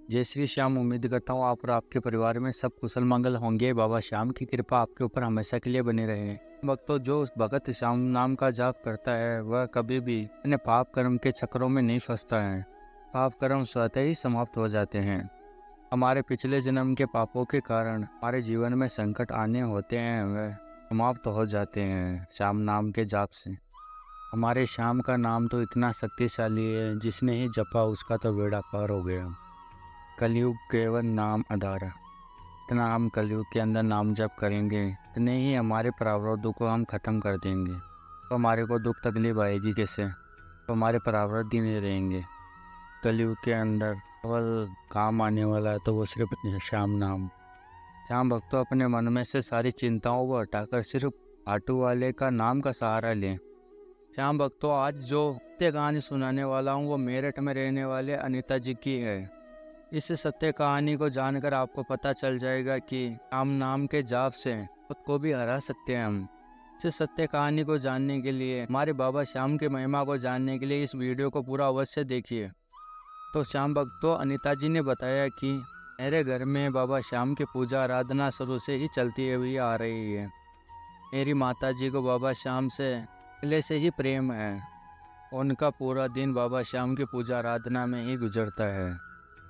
जय श्री श्याम। उम्मीद करता हूँ आप और आपके परिवार में सब कुशल मंगल होंगे। बाबा श्याम की कृपा आपके ऊपर हमेशा के लिए बनी रहे। भक्तों, जो उस भगत श्याम नाम का जाप करता है वह कभी भी अपने पाप कर्म के चक्रों में नहीं फंसता है। पाप कर्म स्वतः ही समाप्त हो जाते हैं। हमारे पिछले जन्म के पापों के कारण हमारे जीवन में संकट आने होते हैं, वह समाप्त हो जाते हैं श्याम नाम के जाप से। हमारे श्याम का नाम तो इतना शक्तिशाली है, जिसने ही जपा उसका तो बेड़ा पार हो गया। कलयुग केवल नाम आधार। इतना हम कलयुग के अंदर नाम जप करेंगे, इतने ही हमारे प्रारब्धों को हम खत्म कर देंगे। तो हमारे को दुख तकलीफ आएगी कैसे? तो हमारे प्रारब्ध ही नहीं रहेंगे। कलयुग के अंदर केवल काम आने वाला है तो वो सिर्फ श्याम नाम। श्याम भक्तों, अपने मन में से सारी चिंताओं को हटाकर सिर्फ आटू वाले का नाम का सहारा लें। श्याम भक्तों, आज जो सत्य कहानी सुनाने वाला हूँ वो मेरठ में रहने वाले अनीता जी की है। इस सत्य कहानी को जानकर आपको पता चल जाएगा कि श्याम नाम के जाप से खुद को भी हरा सकते हैं हम। इस सत्य कहानी को जानने के लिए, हमारे बाबा श्याम की महिमा को जानने के लिए इस वीडियो को पूरा अवश्य देखिए। तो श्याम भक्तों, अनीता जी ने बताया कि मेरे घर में बाबा श्याम की पूजा आराधना शुरू से ही चलती हुई आ रही है। मेरी माता जी को बाबा श्याम से पहले से ही प्रेम है। उनका पूरा दिन बाबा श्याम की पूजा आराधना में ही गुजरता है।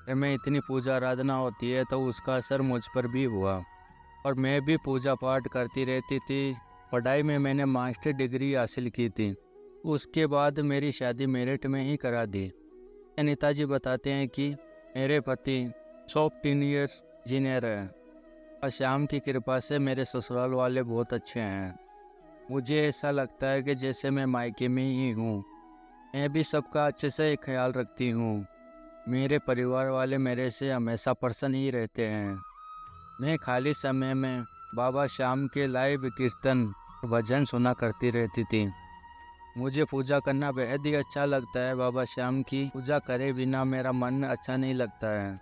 घर में इतनी पूजा आराधना होती है तो उसका असर मुझ पर भी हुआ और मैं भी पूजा पाठ करती रहती थी। पढ़ाई में मैंने मास्टर डिग्री हासिल की थी। उसके बाद मेरी शादी मेरठ में ही करा दी। अनीता जी बताते हैं कि मेरे पति सॉफ्ट इंजीनियर है और श्याम की कृपा से मेरे ससुराल वाले बहुत अच्छे हैं। मुझे ऐसा लगता है कि जैसे मैं मायके में ही हूँ। मैं भी सबका अच्छे से ख्याल रखती हूँ। मेरे परिवार वाले मेरे से हमेशा प्रसन्न ही रहते हैं। मैं खाली समय में बाबा श्याम के लाइव कीर्तन भजन सुना करती रहती थी। मुझे पूजा करना बेहद ही अच्छा लगता है। बाबा श्याम की पूजा करे बिना मेरा मन अच्छा नहीं लगता है।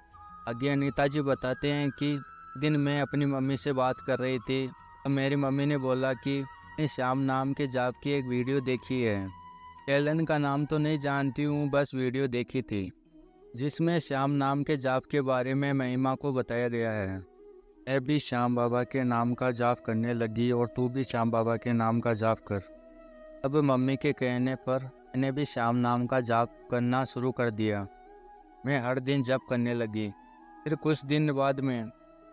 आगे अनीता जी बताते हैं कि दिन मैं अपनी मम्मी से बात कर रही थी तो मेरी मम्मी ने बोला कि मैंने श्याम नाम के जाप की एक वीडियो देखी है। चैनल का नाम तो नहीं जानती हूँ, बस वीडियो देखी थी जिसमें श्याम नाम के जाप के बारे में महिमा को बताया गया है। मैं भी श्याम बाबा के नाम का जाप करने लगी और तू भी श्याम बाबा के नाम का जाप कर। अब मम्मी के कहने पर मैंने भी श्याम नाम का जाप करना शुरू कर दिया। मैं हर दिन जप करने लगी। फिर कुछ दिन बाद में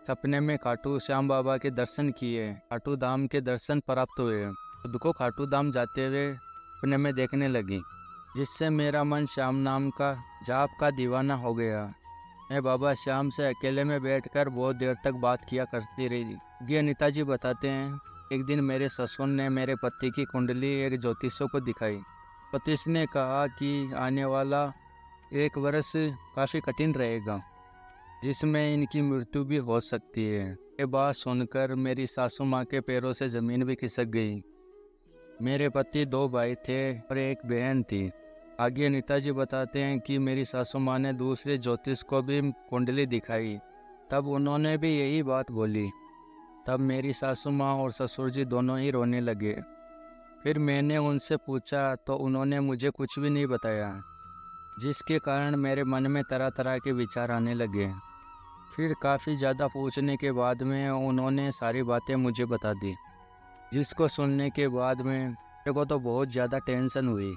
सपने में खाटू श्याम बाबा के दर्शन किए। खाटू धाम के दर्शन प्राप्त हुए। खुद को खाटू धाम जाते हुए सपने में देखने लगी, जिससे मेरा मन श्याम नाम का जाप का दीवाना हो गया। मैं बाबा श्याम से अकेले में बैठकर बहुत देर तक बात किया करती रही। ये अनीता जी बताते हैं, एक दिन मेरे ससुर ने मेरे पति की कुंडली एक ज्योतिषी को दिखाई। ज्योतिष ने कहा कि आने वाला 1 वर्ष काफ़ी कठिन रहेगा, जिसमें इनकी मृत्यु भी हो सकती है। ये बात सुनकर मेरी सासू माँ के पैरों से ज़मीन भी खिसक गई। मेरे पति 2 भाई थे और एक बहन थी। आगे अनीता जी बताते हैं कि मेरी सासू माँ ने दूसरे ज्योतिष को भी कुंडली दिखाई। तब उन्होंने भी यही बात बोली। तब मेरी सासू माँ और ससुर जी दोनों ही रोने लगे। फिर मैंने उनसे पूछा तो उन्होंने मुझे कुछ भी नहीं बताया, जिसके कारण मेरे मन में तरह तरह के विचार आने लगे। फिर काफ़ी ज़्यादा पूछने के बाद में उन्होंने सारी बातें मुझे बता दी, जिसको सुनने के बाद में मेरे को तो बहुत ज़्यादा टेंशन हुई।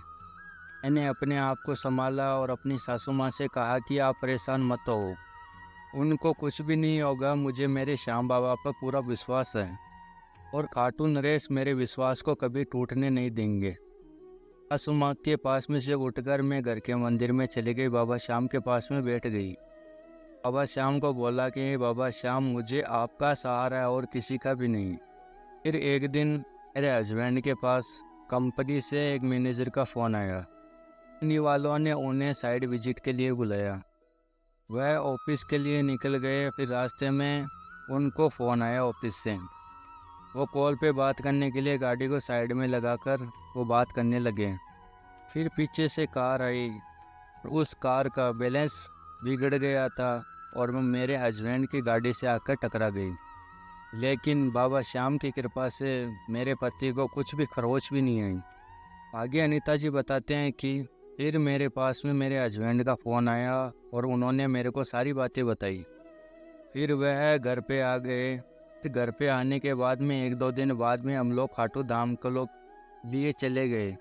मैंने अपने आप को संभाला और अपनी सासू माँ से कहा कि आप परेशान मत हो, उनको कुछ भी नहीं होगा। मुझे मेरे श्याम बाबा पर पूरा विश्वास है और खाटू नरेश मेरे विश्वास को कभी टूटने नहीं देंगे। सासू माँ के पास में से उठकर मैं घर के मंदिर में चली गई। बाबा श्याम के पास में बैठ गई। बाबा श्याम को बोला कि बाबा श्याम, मुझे आपका सहारा है और किसी का भी नहीं। फिर एक दिन मेरे हस्बैंड के पास कंपनी से एक मैनेजर का फ़ोन आया। कंपनी वालों ने उन्हें साइड विजिट के लिए बुलाया। वह ऑफिस के लिए निकल गए। फिर रास्ते में उनको फ़ोन आया ऑफिस से। वो कॉल पे बात करने के लिए गाड़ी को साइड में लगाकर वो बात करने लगे। फिर पीछे से कार आई। उस कार का बैलेंस बिगड़ गया था और वो मेरे हस्बैंड की गाड़ी से आकर टकरा गई। लेकिन बाबा श्याम की कृपा से मेरे पति को कुछ भी खरोच भी नहीं आई। आगे अनीता जी बताते हैं कि फिर मेरे पास में मेरे हस्बैंड का फ़ोन आया और उन्होंने मेरे को सारी बातें बताई। फिर वह घर पे आ गए। फिर घर पे आने के बाद में 1-2 दिन बाद में हम लोग खाटू धाम को लोग लिए चले गए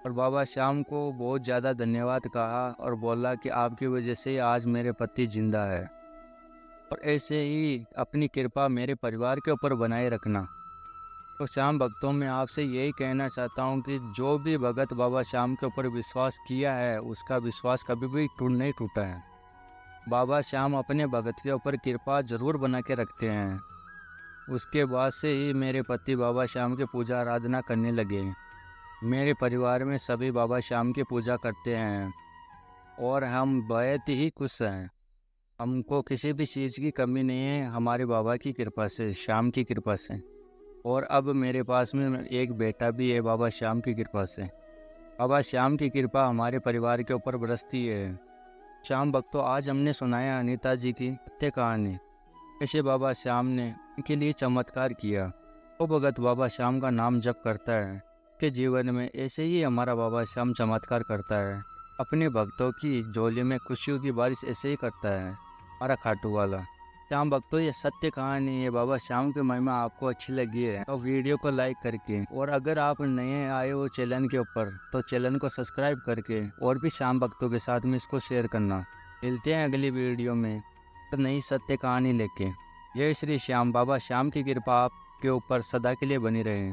और बाबा श्याम को बहुत ज़्यादा धन्यवाद कहा और बोला कि आपकी वजह से ही आज मेरे पति जिंदा है और ऐसे ही अपनी कृपा मेरे परिवार के ऊपर बनाए रखना। तो श्याम भक्तों में आपसे यही कहना चाहता हूँ कि जो भी भगत बाबा श्याम के ऊपर विश्वास किया है उसका विश्वास कभी भी नहीं टूटा है। बाबा श्याम अपने भगत के ऊपर कृपा जरूर बना के रखते हैं। उसके बाद से ही मेरे पति बाबा श्याम की पूजा आराधना करने लगे। मेरे परिवार में सभी बाबा श्याम की पूजा करते हैं और हम बहुत ही खुश हैं। हमको किसी भी चीज़ की कमी नहीं है हमारे बाबा की कृपा से, श्याम की कृपा से। और अब मेरे पास में एक बेटा भी है बाबा श्याम की कृपा से। बाबा श्याम की कृपा हमारे परिवार के ऊपर बरसती है। श्याम भक्तों, आज हमने सुनाया अनीता जी की सत्य कहानी, कैसे बाबा श्याम ने उनके लिए चमत्कार किया। वो भगत बाबा श्याम का नाम जप करता है कि जीवन में ऐसे ही हमारा बाबा श्याम चमत्कार करता है। अपने भक्तों की झोली में खुशियों की बारिश ऐसे ही करता है हमारा खाटू वाला। श्याम भक्तों, ये सत्य कहानी है बाबा श्याम की महिमा आपको अच्छी लगी है तो वीडियो को लाइक करके, और अगर आप नए आए हो चैनल के ऊपर तो चैनल को सब्सक्राइब करके और भी श्याम भक्तों के साथ में इसको शेयर करना। मिलते हैं अगली वीडियो में तो नई सत्य कहानी लेके। जय श्री श्याम। बाबा श्याम की कृपा आपके ऊपर सदा के लिए बनी रहे।